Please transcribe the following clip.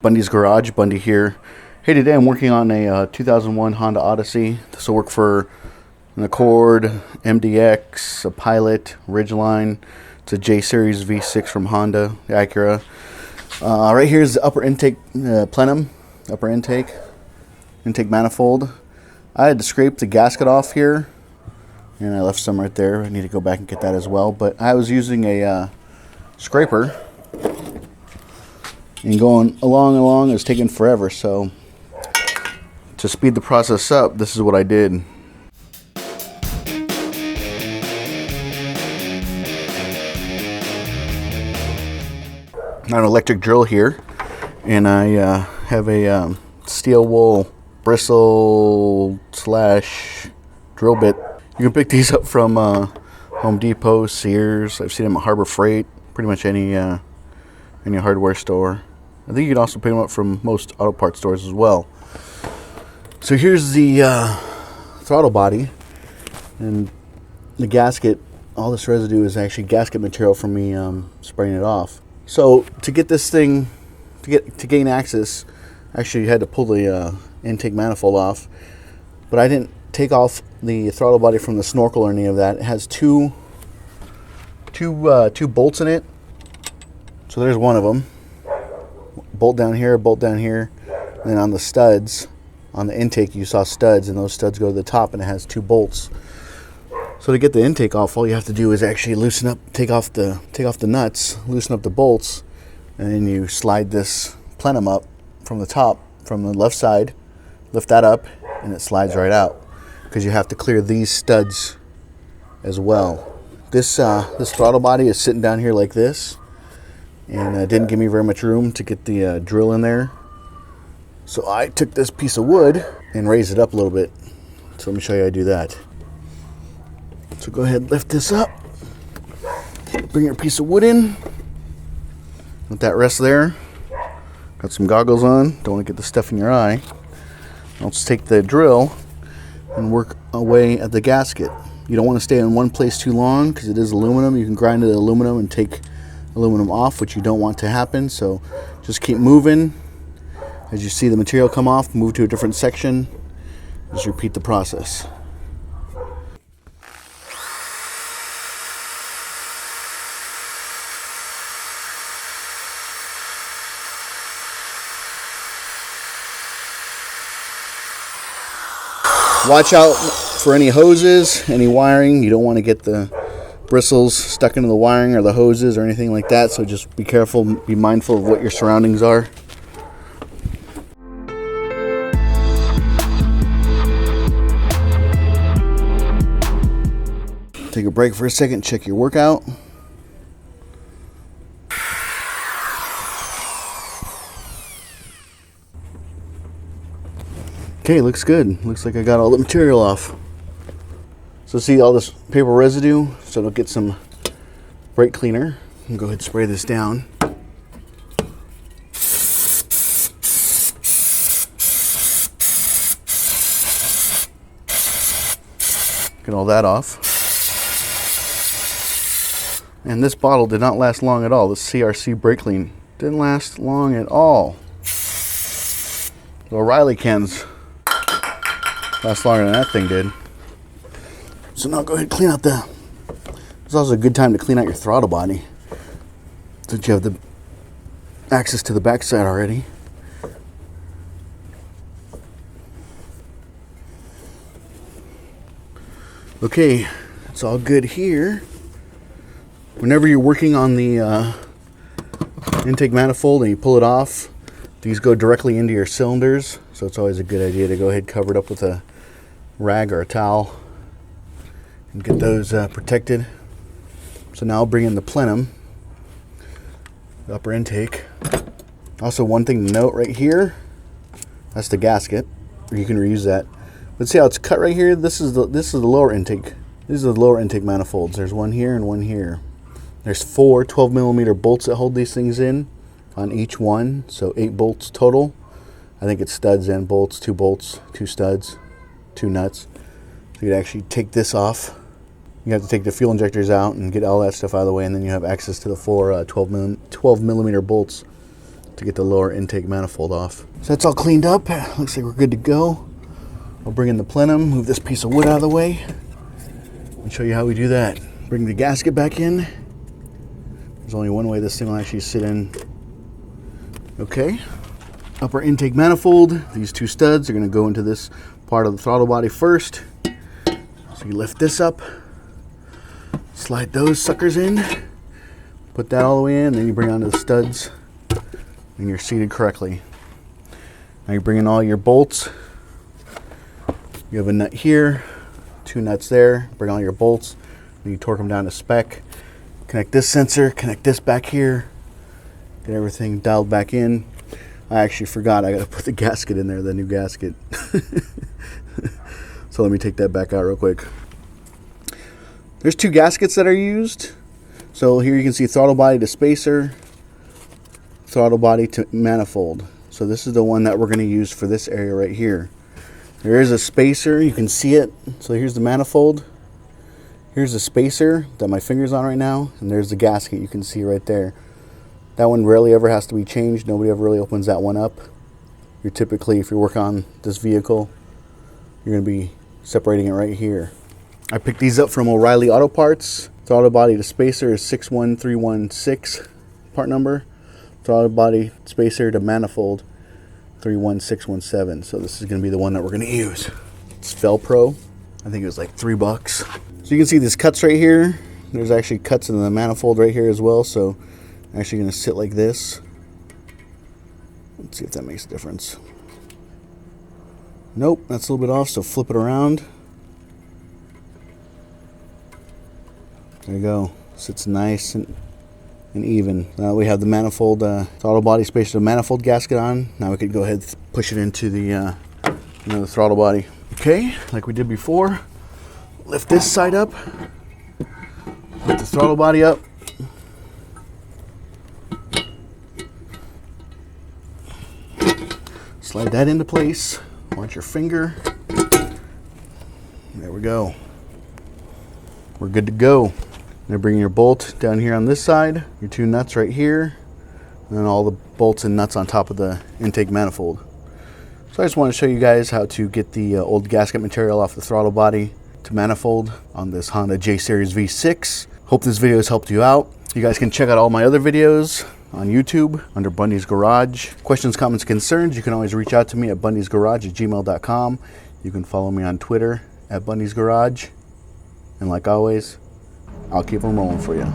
Bundy's Garage, Bundy here. Hey, today I'm working on a 2001 Honda Odyssey. This will work for an Accord, MDX, a Pilot, Ridgeline. It's a J Series V6 from Honda, the Acura. Right here is the upper intake plenum, upper intake manifold. I had to scrape the gasket off here, and I left some right there. I need to go back and get that as well. But I was using a scraper. And going along is taking forever, so to speed the process up, this is what I did. I have an electric drill here, and I have a steel wool bristle / drill bit. You can pick these up from Home Depot, Sears. I've seen them at Harbor Freight, pretty much any hardware store. I think you can also pick them up from most auto parts stores as well. So here's the throttle body and the gasket. All this residue is actually gasket material from me spraying it off. So to get this thing, to gain access, actually you had to pull the intake manifold off. But I didn't take off the throttle body from the snorkel or any of that. It has two bolts in it. So there's one of them. Bolt down here, and then on the studs, on the intake you saw studs, and those studs go to the top, and it has two bolts. So to get the intake off, all you have to do is actually loosen up, take off the nuts, loosen up the bolts, and then you slide this plenum up from the top, from the left side, lift that up, and it slides right out, because you have to clear these studs as well. This throttle body is sitting down here like this, and it didn't give me very much room to get the drill in there. So I took this piece of wood and raised it up a little bit. So let me show you how to do that. So go ahead, lift this up, bring your piece of wood in, let that rest there. Got some goggles on, don't want to get the stuff in your eye. I'll just take the drill and work away at the gasket. You don't want to stay in one place too long because it is aluminum. You can grind the aluminum and take aluminum off, which you don't want to happen. So just keep moving. As you see the material come off, move to a different section. Just repeat the process. Watch out for any hoses, any wiring. You don't want to get the bristles stuck into the wiring or the hoses or anything like that, so just be careful, be mindful of what your surroundings are. Take a break for a second, check your workout. Okay, looks good. Looks like I got all the material off. So see all this paper residue, so it'll get some brake cleaner. And go ahead and spray this down. Get all that off. And this bottle did not last long at all. This CRC brake clean didn't last long at all. The O'Reilly cans last longer than that thing did. So now go ahead and clean out it's also a good time to clean out your throttle body, since you have the access to the backside already. Okay, it's all good here. Whenever you're working on the intake manifold and you pull it off, these go directly into your cylinders, so it's always a good idea to go ahead and cover it up with a rag or a towel and get those protected. So now I'll bring in the plenum, the upper intake. Also, one thing to note right here, that's the gasket. You can reuse that. But see how it's cut right here? This is the lower intake. These are the lower intake manifolds. There's one here and one here. There's 4 12mm bolts that hold these things in on each one, so 8 bolts total. I think it's studs and bolts, 2 bolts, 2 studs, 2 nuts. So you'd actually take this off. You have to take the fuel injectors out and get all that stuff out of the way, and then you have access to the 4 12mm bolts to get the lower intake manifold off. So that's all cleaned up. Looks like we're good to go. I'll bring in the plenum, move this piece of wood out of the way, and show you how we do that. Bring the gasket back in. There's only one way this thing will actually sit in. Okay. Upper intake manifold. These two studs are going to go into this part of the throttle body first. So you lift this up, slide those suckers in, put that all the way in, then you bring onto the studs, and you're seated correctly. Now you bring in all your bolts. You have a nut here, 2 nuts there, bring all your bolts, and you torque them down to spec. Connect this sensor, connect this back here, get everything dialed back in. I actually forgot I gotta put the gasket in there, the new gasket. So let me take that back out real quick. There's 2 gaskets that are used. So here you can see throttle body to spacer, throttle body to manifold. So this is the one that we're gonna use for this area right here. There is a spacer, you can see it. So here's the manifold. Here's the spacer that my finger's on right now, and there's the gasket you can see right there. That one rarely ever has to be changed. Nobody ever really opens that one up. You're typically, if you work on this vehicle, you're gonna be separating it right here. I picked these up from O'Reilly Auto Parts. Throttle body to spacer is 61316 part number. Throttle body spacer to manifold 31617. So this is going to be the one that we're going to use. It's Velcro. I think it was like $3. So you can see these cuts right here. There's actually cuts in the manifold right here as well. So I'm actually going to sit like this. Let's see if that makes a difference. Nope, that's a little bit off. So flip it around. There you go. Sits nice and even. Now we have the manifold throttle body spacer to manifold gasket on. Now we could go ahead and push it into the the throttle body. Okay, like we did before. Lift this side up. Lift the throttle body up. Slide that into place. Watch your finger. There we go. We're good to go. Now bring your bolt down here on this side, your 2 nuts right here, and then all the bolts and nuts on top of the intake manifold. So I just want to show you guys how to get the old gasket material off the throttle body to manifold on this Honda J Series V6. Hope this video has helped you out. You guys can check out all my other videos on YouTube under Bundys Garage. Questions, comments, concerns, you can always reach out to me at bundysgarage@gmail.com. You can follow me on Twitter at Bundys Garage. And like always, I'll keep them rolling for you.